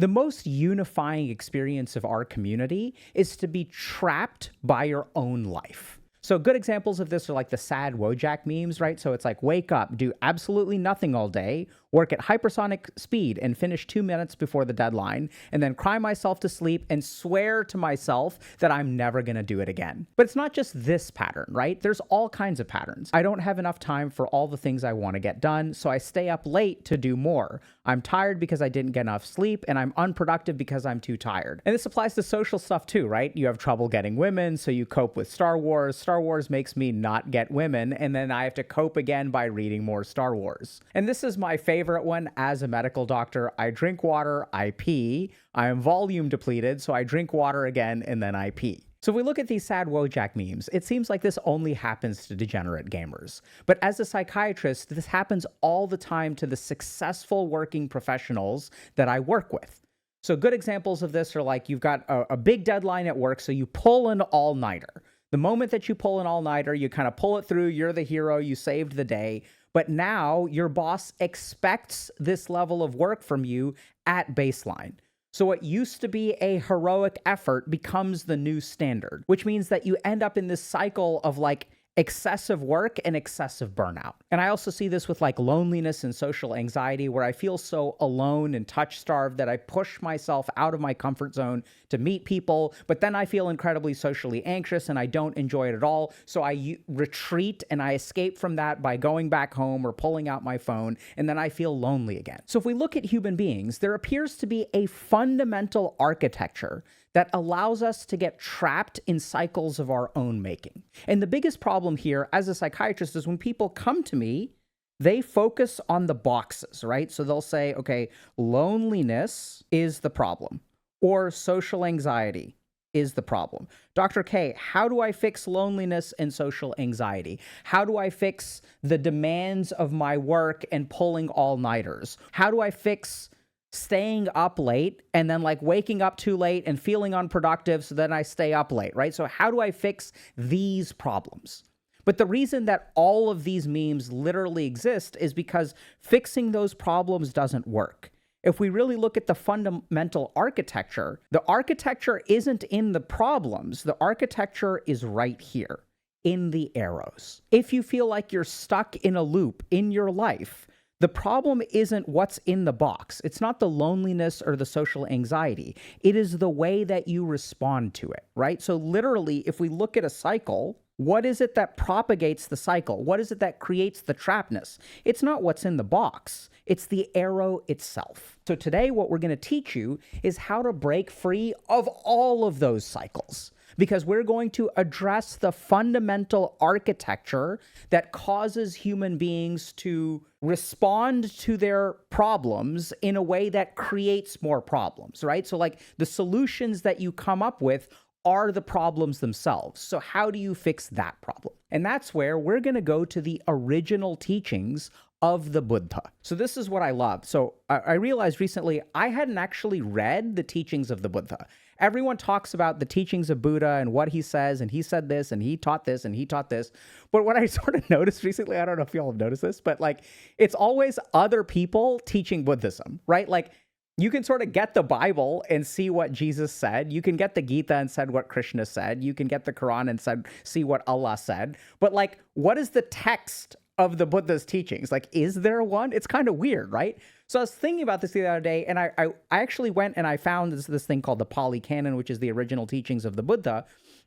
The most unifying experience of our community is to be trapped by your own life. So good examples of this are like the sad Wojak memes, right? So it's like, wake up, do absolutely nothing all day, work at hypersonic speed and finish 2 minutes before the deadline, and then cry myself to sleep and swear to myself that I'm never going to do it again. But it's not just this pattern, right? There's all kinds of patterns. I don't have enough time for all the things I want to get done, so I stay up late to do more. I'm tired because I didn't get enough sleep, and I'm unproductive because I'm too tired. And this applies to social stuff too, right? You have trouble getting women, so you cope with Star Wars. Star Wars makes me not get women, and then I have to cope again by reading more Star Wars. And this is my favorite one as a medical doctor. I drink water, I pee. I am volume depleted, so I drink water again, and then I pee. So if we look at these sad Wojak memes, it seems like this only happens to degenerate gamers. But as a psychiatrist, this happens all the time to the successful working professionals that I work with. So good examples of this are like, you've got a big deadline at work, so you pull an all-nighter. The moment that you pull an all-nighter, you kind of pull it through, you're the hero, you saved the day. But now your boss expects this level of work from you at baseline. So what used to be a heroic effort becomes the new standard, which means that you end up in this cycle of like excessive work and excessive burnout. And I also see this with like loneliness and social anxiety, where I feel so alone and touch starved that I push myself out of my comfort zone to meet people, but then I feel incredibly socially anxious and I don't enjoy it at all. So I retreat and I escape from that by going back home or pulling out my phone, and then I feel lonely again. So if we look at human beings, there appears to be a fundamental architecture that allows us to get trapped in cycles of our own making. And the biggest problem here as a psychiatrist is when people come to me, they focus on the boxes, right? So they'll say, okay, loneliness is the problem, or social anxiety is the problem. Dr. K, how do I fix loneliness and social anxiety? How do I fix the demands of my work and pulling all-nighters? How do I fix staying up late and then like waking up too late and feeling unproductive, so then I stay up late, right? So how do I fix these problems? But the reason that all of these memes literally exist is because fixing those problems doesn't work. If we really look at the fundamental architecture, the architecture isn't in the problems. The architecture is right here in the arrows. If you feel like you're stuck in a loop in your life, the problem isn't what's in the box. It's not the loneliness or the social anxiety. It is the way that you respond to it, right? So literally, if we look at a cycle, what is it that propagates the cycle? What is it that creates the trapness? It's not what's in the box. It's the arrow itself. So today, what we're going to teach you is how to break free of all of those cycles, because we're going to address the fundamental architecture that causes human beings to respond to their problems in a way that creates more problems, right? So like the solutions that you come up with are the problems themselves. So how do you fix that problem? And that's where we're going to go to the original teachings of the Buddha. So this is what I love. So I realized recently I hadn't actually read the teachings of the Buddha. Everyone talks about the teachings of Buddha and what he says, and he said this, and he taught this, and he taught this. But what I sort of noticed recently, I don't know if y'all have noticed this, but like it's always other people teaching Buddhism, right? Like you can sort of get the Bible and see what Jesus said. You can get the Gita and said what Krishna said. You can get the Quran and see what Allah said. But like, what is the text of the Buddha's teachings? Like, is there one? It's kind of weird, right? So I was thinking about this the other day, and I actually went and I found this thing called the Pali Canon, which is the original teachings of the Buddha,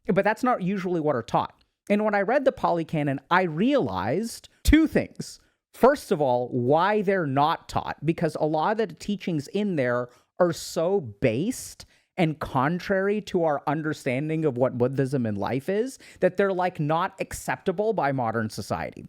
but that's not usually what are taught. And when I read the Pali Canon, I realized two things. First of all, why they're not taught, because a lot of the teachings in there are so based and contrary to our understanding of what Buddhism in life is, that they're like not acceptable by modern society.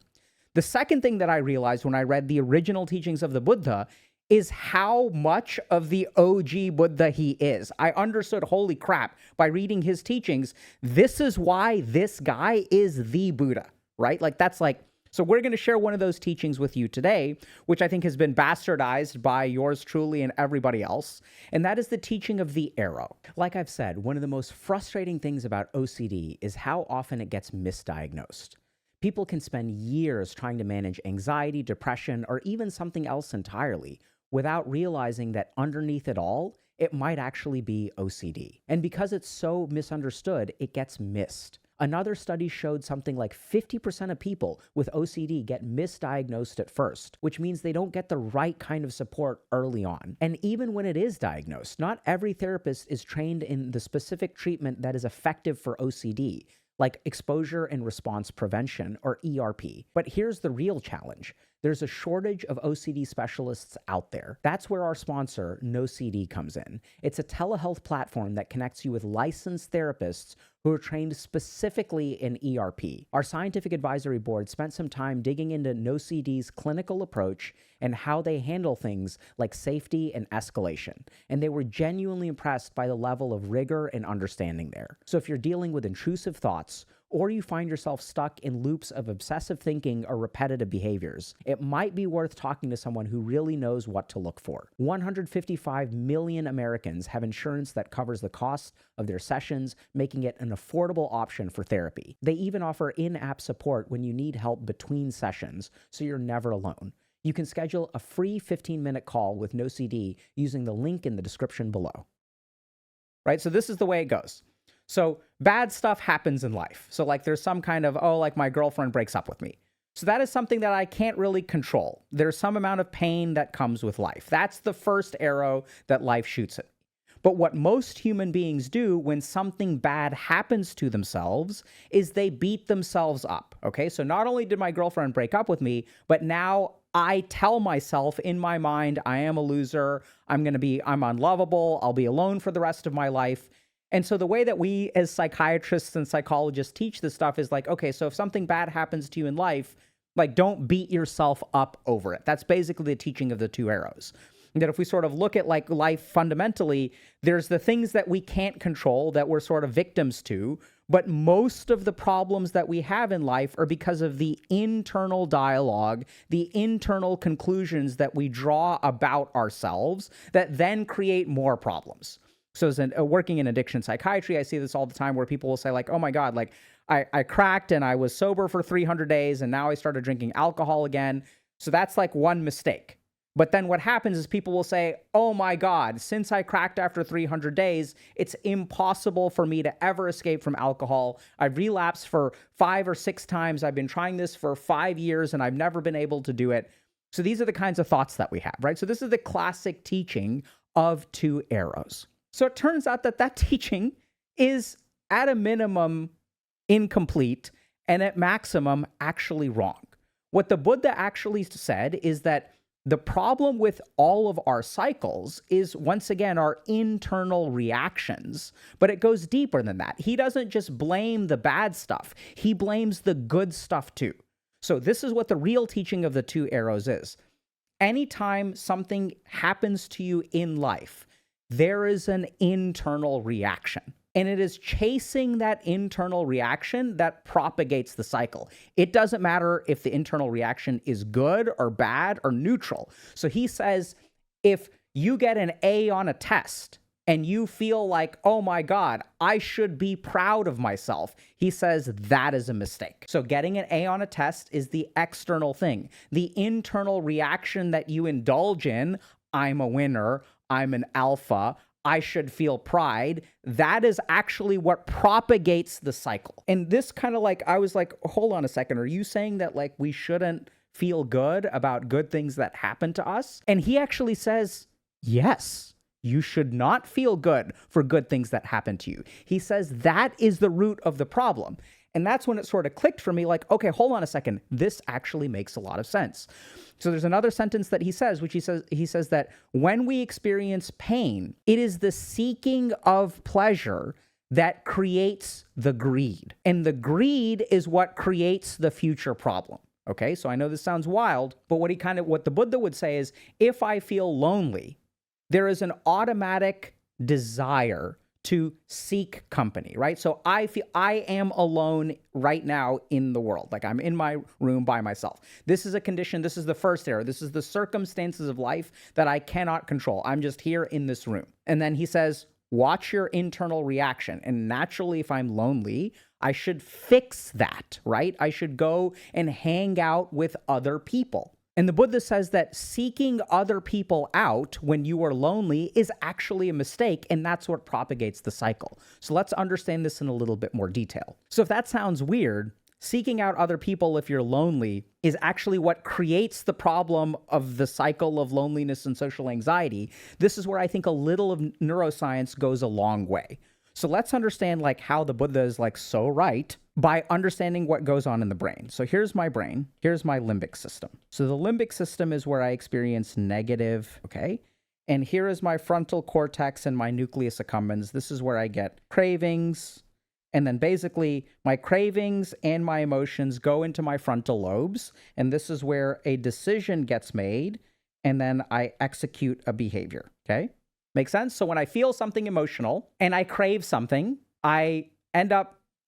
The second thing that I realized when I read the original teachings of the Buddha is how much of the OG Buddha he is. I understood, holy crap, by reading his teachings, this is why this guy is the Buddha, right? Like that's like, so we're going to share one of those teachings with you today, which I think has been bastardized by yours truly and everybody else. And that is the teaching of the arrow. Like I've said, one of the most frustrating things about OCD is how often it gets misdiagnosed. People can spend years trying to manage anxiety, depression, or even something else entirely without realizing that underneath it all it might actually be OCD. And because it's so misunderstood, it gets missed. Another study showed something like 50% of people with OCD get misdiagnosed at first, which means they don't get the right kind of support early on. And even when it is diagnosed, not every therapist is trained in the specific treatment that is effective for OCD, like exposure and response prevention, or ERP. But here's the real challenge. There's a shortage of OCD specialists out there. That's where our sponsor, NoCD, comes in. It's a telehealth platform that connects you with licensed therapists who are trained specifically in ERP. Our scientific advisory board spent some time digging into NoCD's clinical approach and how they handle things like safety and escalation. And they were genuinely impressed by the level of rigor and understanding there. So if you're dealing with intrusive thoughts, or you find yourself stuck in loops of obsessive thinking or repetitive behaviors, it might be worth talking to someone who really knows what to look for. 155 million Americans have insurance that covers the cost of their sessions, making it an affordable option for therapy. They even offer in-app support when you need help between sessions, so you're never alone. You can schedule a free 15-minute call with NoCD using the link in the description below. Right? So this is the way it goes. So bad stuff happens in life. So like there's some kind of, oh, like my girlfriend breaks up with me. So that is something that I can't really control. There's some amount of pain that comes with life. That's the first arrow that life shoots at me. But what most human beings do when something bad happens to themselves is they beat themselves up. Okay, so not only did my girlfriend break up with me, but now I tell myself in my mind, I am a loser. I'm unlovable. I'll be alone for the rest of my life. And so the way that we as psychiatrists and psychologists teach this stuff is like, okay, so if something bad happens to you in life, like don't beat yourself up over it. That's basically the teaching of the two arrows. And that if we sort of look at like life fundamentally, there's the things that we can't control that we're sort of victims to, but most of the problems that we have in life are because of the internal dialogue, the internal conclusions that we draw about ourselves that then create more problems. So as working in addiction psychiatry, I see this all the time where people will say like, oh my God, like I cracked and I was sober for 300 days and now I started drinking alcohol again. So that's like one mistake. But then what happens is people will say, oh my God, since I cracked after 300 days, it's impossible for me to ever escape from alcohol. I've relapsed for 5 or 6 times. I've been trying this for 5 years and I've never been able to do it. So these are the kinds of thoughts that we have, right? So this is the classic teaching of two arrows. So it turns out that that teaching is at a minimum incomplete and at maximum actually wrong. What the Buddha actually said is that the problem with all of our cycles is, once again, our internal reactions, but it goes deeper than that. He doesn't just blame the bad stuff. He blames the good stuff too. So this is what the real teaching of the two arrows is. Anytime something happens to you in life, there is an internal reaction. And it is chasing that internal reaction that propagates the cycle. It doesn't matter if the internal reaction is good or bad or neutral. So he says, if you get an A on a test and you feel like, oh my God, I should be proud of myself, he says that is a mistake. So getting an A on a test is the external thing. The internal reaction that you indulge in, I'm a winner, I'm an alpha, I should feel pride, that is actually what propagates the cycle. And this kind of like, I was like, hold on a second, are you saying that like we shouldn't feel good about good things that happen to us? And he actually says, yes, you should not feel good for good things that happen to you. He says that is the root of the problem. And that's when it sort of clicked for me, like, okay, hold on a second. This actually makes a lot of sense. So there's another sentence that he says, which he says that when we experience pain, it is the seeking of pleasure that creates the greed. And the greed is what creates the future problem. Okay, so I know this sounds wild, but what the Buddha would say is, if I feel lonely, there is an automatic desire to seek company, right? So I feel I am alone right now in the world. Like I'm in my room by myself. This is a condition. This is the first error. This is the circumstances of life that I cannot control. I'm just here in this room. And then he says, watch your internal reaction. And naturally, if I'm lonely, I should fix that, right? I should go and hang out with other people. And the Buddha says that seeking other people out when you are lonely is actually a mistake, and that's what propagates the cycle. So let's understand this in a little bit more detail. So if that sounds weird, seeking out other people if you're lonely is actually what creates the problem of the cycle of loneliness and social anxiety. This is where I think a little of neuroscience goes a long way. So let's understand like how the Buddha is like so right by understanding what goes on in the brain. So here's my brain. Here's my limbic system. So the limbic system is where I experience negative, okay? And here is my frontal cortex and my nucleus accumbens. This is where I get cravings. And then basically my cravings and my emotions go into my frontal lobes. And this is where a decision gets made. And then I execute a behavior, okay? Make sense? So when I feel something emotional and I crave something, I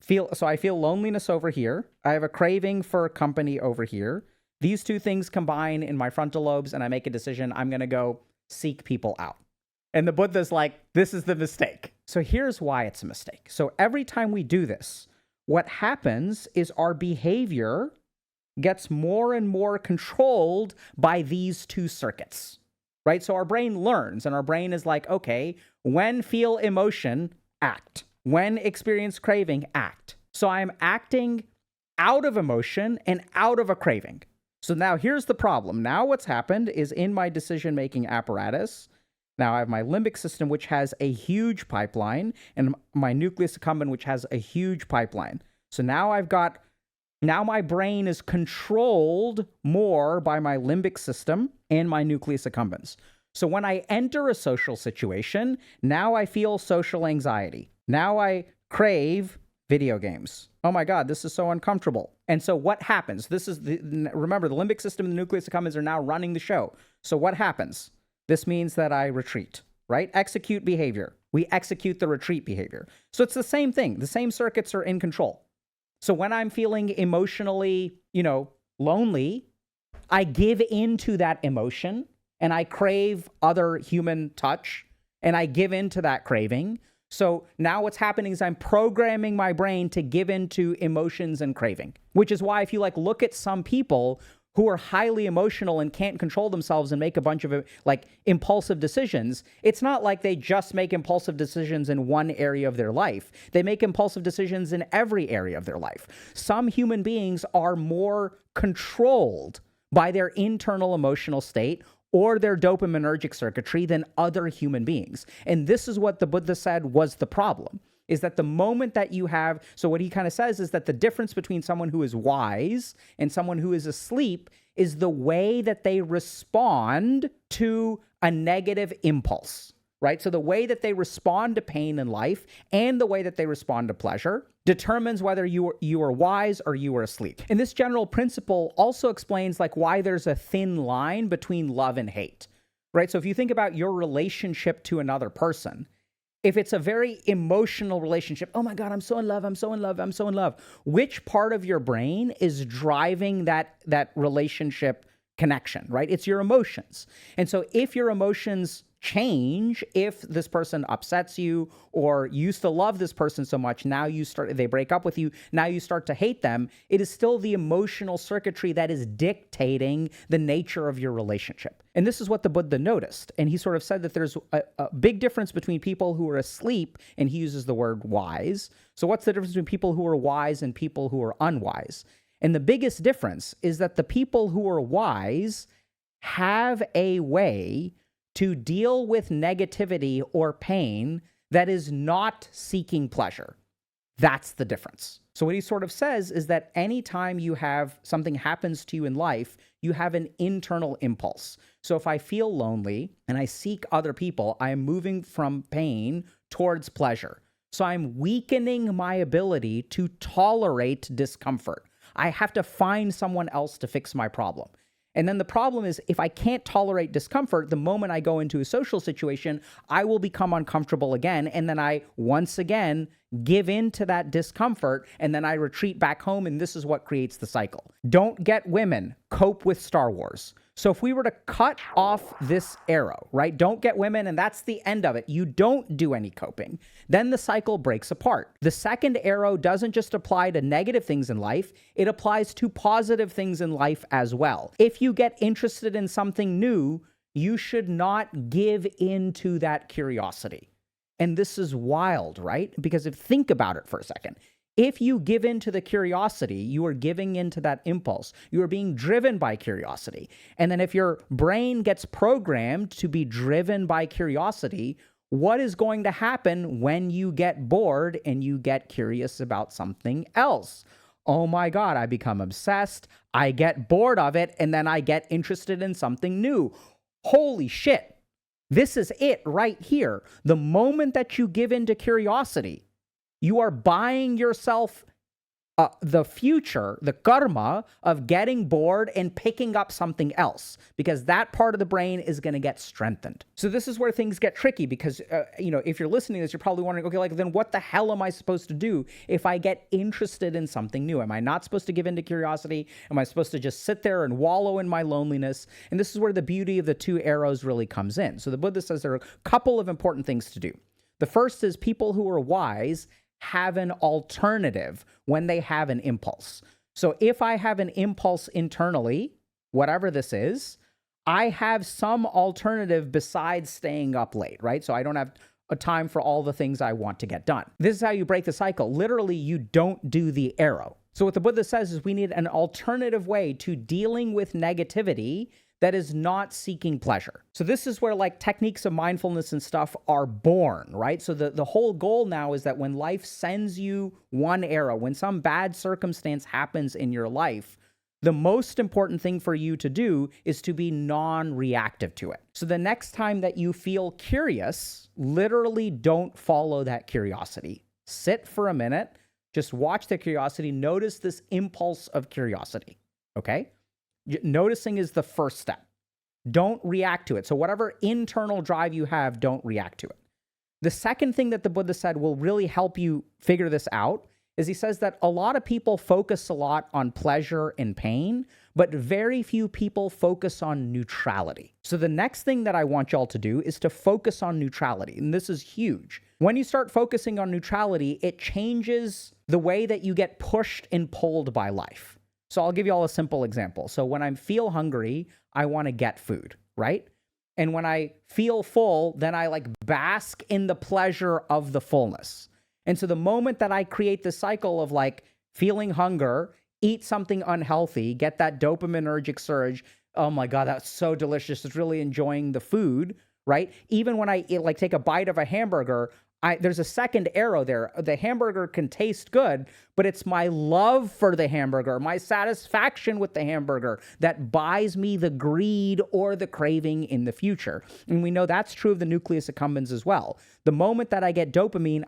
feel loneliness over here. I have a craving for company over here. These two things combine in my frontal lobes and I make a decision. I'm going to go seek people out. And the Buddha's like, this is the mistake. So here's why it's a mistake. So every time we do this, what happens is our behavior gets more and more controlled by these two circuits. Right? So our brain learns, and our brain is like, okay, when feel emotion, act. When experience craving, act. So I'm acting out of emotion and out of a craving. So now here's the problem. Now what's happened is in my decision-making apparatus, now I have my limbic system, which has a huge pipeline, and my nucleus accumbens, which has a huge pipeline. So now my brain is controlled more by my limbic system and my nucleus accumbens. So when I enter a social situation, now I feel social anxiety. Now I crave video games. Oh my God, this is so uncomfortable. And so what happens? Remember, the limbic system and the nucleus accumbens are now running the show. So what happens? This means that I retreat, right? Execute behavior. We execute the retreat behavior. So it's the same thing. The same circuits are in control. So when I'm feeling emotionally, lonely, I give into that emotion and I crave other human touch and I give into that craving. So now what's happening is I'm programming my brain to give into emotions and craving, which is why if you look at some people who are highly emotional and can't control themselves and make a bunch of impulsive decisions, it's not like they just make impulsive decisions in one area of their life. They make impulsive decisions in every area of their life. Some human beings are more controlled by their internal emotional state or their dopaminergic circuitry than other human beings. And this is what the Buddha said was the problem. Is that the moment that you have, so what he kind of says is that the difference between someone who is wise and someone who is asleep is the way that they respond to a negative impulse, right? So the way that they respond to pain in life and the way that they respond to pleasure determines whether you are wise or you are asleep. And this general principle also explains why there's a thin line between love and hate, right? So if you think about your relationship to another person, if it's a very emotional relationship, oh my God, I'm so in love, I'm so in love, I'm so in love. Which part of your brain is driving that relationship connection, right? It's your emotions. And so if your emotions change, if this person upsets you or you used to love this person so much, now they break up with you, now you start to hate them, it is still the emotional circuitry that is dictating the nature of your relationship. And this is what the Buddha noticed. And he sort of said that there's a big difference between people who are asleep, and he uses the word wise. So what's the difference between people who are wise and people who are unwise? And the biggest difference is that the people who are wise have a way to deal with negativity or pain that is not seeking pleasure. That's the difference. So what he sort of says is that anytime you have something happens to you in life, you have an internal impulse. So if I feel lonely and I seek other people, I am moving from pain towards pleasure. So I'm weakening my ability to tolerate discomfort. I have to find someone else to fix my problem. And then the problem is, if I can't tolerate discomfort, the moment I go into a social situation, I will become uncomfortable again. And then I, once again, give in to that discomfort, and then I retreat back home, and this is what creates the cycle. Don't get women, cope with Star Wars. So if we were to cut off this arrow, right? Don't get women, and that's the end of it. You don't do any coping. Then the cycle breaks apart. The second arrow doesn't just apply to negative things in life, it applies to positive things in life as well. If you get interested in something new, you should not give in to that curiosity. And this is wild, right? Because think about it for a second. If you give in to the curiosity, you are giving into that impulse. You are being driven by curiosity. And then if your brain gets programmed to be driven by curiosity, what is going to happen when you get bored and you get curious about something else? Oh my God, I become obsessed. I get bored of it, and then I get interested in something new. Holy shit. This is it right here. The moment that you give in to curiosity, you are buying yourself the future, the karma of getting bored and picking up something else, because that part of the brain is going to get strengthened. So this is where things get tricky, because, if you're listening to this, you're probably wondering, okay, like, then what the hell am I supposed to do if I get interested in something new? Am I not supposed to give in to curiosity? Am I supposed to just sit there and wallow in my loneliness? And this is where the beauty of the two arrows really comes in. So the Buddha says there are a couple of important things to do. The first is people who are wise have an alternative when they have an impulse. So if I have an impulse internally, whatever this is, I have some alternative besides staying up late, right? So I don't have a time for all the things I want to get done. This is how you break the cycle. Literally, you don't do the arrow. So what the Buddha says is we need an alternative way to dealing with negativity that is not seeking pleasure. So this is where like techniques of mindfulness and stuff are born, right? So the whole goal now is that when life sends you one arrow, when some bad circumstance happens in your life, the most important thing for you to do is to be non-reactive to it. So the next time that you feel curious, literally don't follow that curiosity. Sit for a minute, just watch the curiosity, notice this impulse of curiosity, okay? Noticing is the first step. Don't react to it. So whatever internal drive you have, don't react to it. The second thing that the Buddha said will really help you figure this out is he says that a lot of people focus a lot on pleasure and pain, but very few people focus on neutrality. So the next thing that I want y'all to do is to focus on neutrality. And this is huge. When you start focusing on neutrality, it changes the way that you get pushed and pulled by life. So I'll give you all a simple example. So when I feel hungry, I want to get food, right? And when I feel full, then I like bask in the pleasure of the fullness. And so the moment that I create the cycle of like feeling hunger, eat something unhealthy, get that dopaminergic surge, oh my God, that's so delicious, just really enjoying the food, right? Even when I like take a bite of a hamburger, there's a second arrow there. The hamburger can taste good, but it's my love for the hamburger, my satisfaction with the hamburger that buys me the greed or the craving in the future. And we know that's true of the nucleus accumbens as well. The moment that I get dopamine,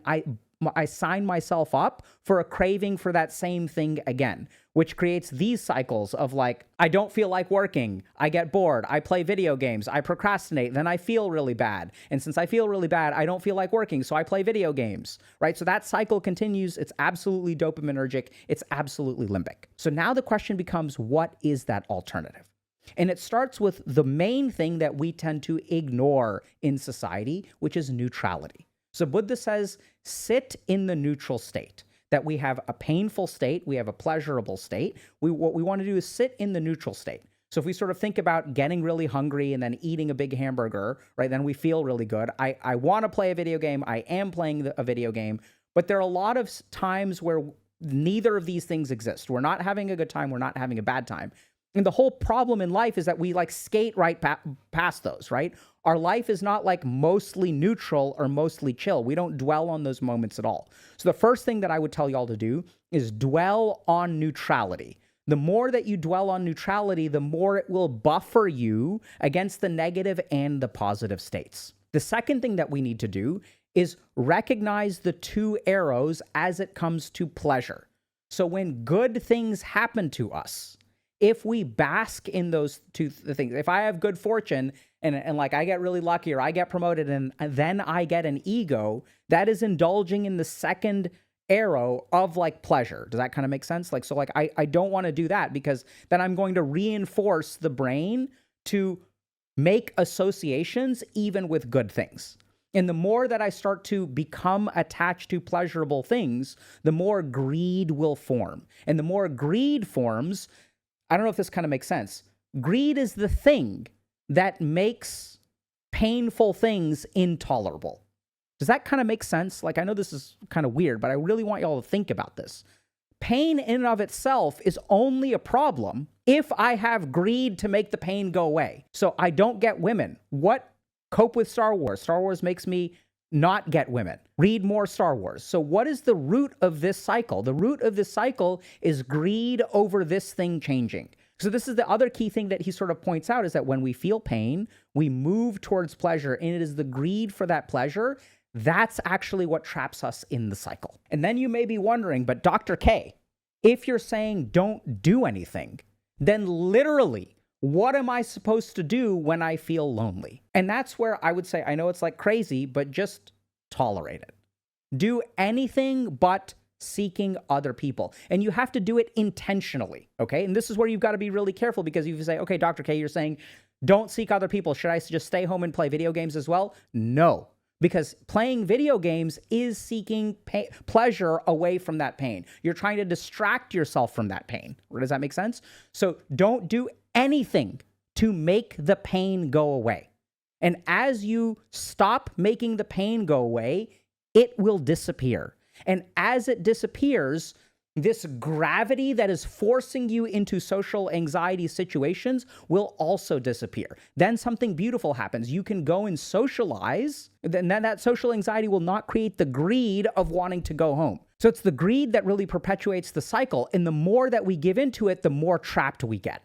I sign myself up for a craving for that same thing again, which creates these cycles of like, I don't feel like working, I get bored, I play video games, I procrastinate, then I feel really bad. And since I feel really bad, I don't feel like working, so I play video games, right? So that cycle continues. It's absolutely dopaminergic. It's absolutely limbic. So now the question becomes, what is that alternative? And it starts with the main thing that we tend to ignore in society, which is neutrality. So Buddha says, sit in the neutral state, that we have a painful state, we have a pleasurable state. What we want to do is sit in the neutral state. So if we sort of think about getting really hungry and then eating a big hamburger, right, then we feel really good. I want to play a video game. I am playing a video game. But there are a lot of times where neither of these things exist. We're not having a good time. We're not having a bad time. And the whole problem in life is that we like skate right past those, right? Our life is not like mostly neutral or mostly chill. We don't dwell on those moments at all. So the first thing that I would tell y'all to do is dwell on neutrality. The more that you dwell on neutrality, the more it will buffer you against the negative and the positive states. The second thing that we need to do is recognize the two arrows as it comes to pleasure. So when good things happen to us, if we bask in those two things, if I have good fortune and like I get really lucky or I get promoted and then I get an ego, that is indulging in the second arrow of like pleasure. Does that kind of make sense? Like, so like I don't want to do that, because then I'm going to reinforce the brain to make associations even with good things. And the more that I start to become attached to pleasurable things, the more greed will form. And the more greed forms, I don't know if this kind of makes sense. Greed is the thing that makes painful things intolerable. Does that kind of make sense? Like, I know this is kind of weird, but I really want y'all to think about this. Pain in and of itself is only a problem if I have greed to make the pain go away. So I don't get women. What? Cope with Star Wars. Star Wars makes me not get women. Read more Star Wars. So what is the root of this cycle? The root of this cycle is greed over this thing changing. So this is the other key thing that he sort of points out, is that when we feel pain, we move towards pleasure, and it is the greed for that pleasure that's actually what traps us in the cycle. And then you may be wondering, but Dr. K, if you're saying don't do anything, then literally, what am I supposed to do when I feel lonely? And that's where I would say, I know it's like crazy, but just tolerate it. Do anything but seeking other people. And you have to do it intentionally, okay? And this is where you've got to be really careful, because if you say, okay, Dr. K, you're saying don't seek other people. Should I just stay home and play video games as well? No. Because playing video games is seeking pleasure away from that pain. You're trying to distract yourself from that pain. Does that make sense? So don't do anything to make the pain go away. And as you stop making the pain go away, it will disappear. And as it disappears, this gravity that is forcing you into social anxiety situations will also disappear. Then something beautiful happens. You can go and socialize, and then that social anxiety will not create the greed of wanting to go home. So it's the greed that really perpetuates the cycle. And the more that we give into it, the more trapped we get.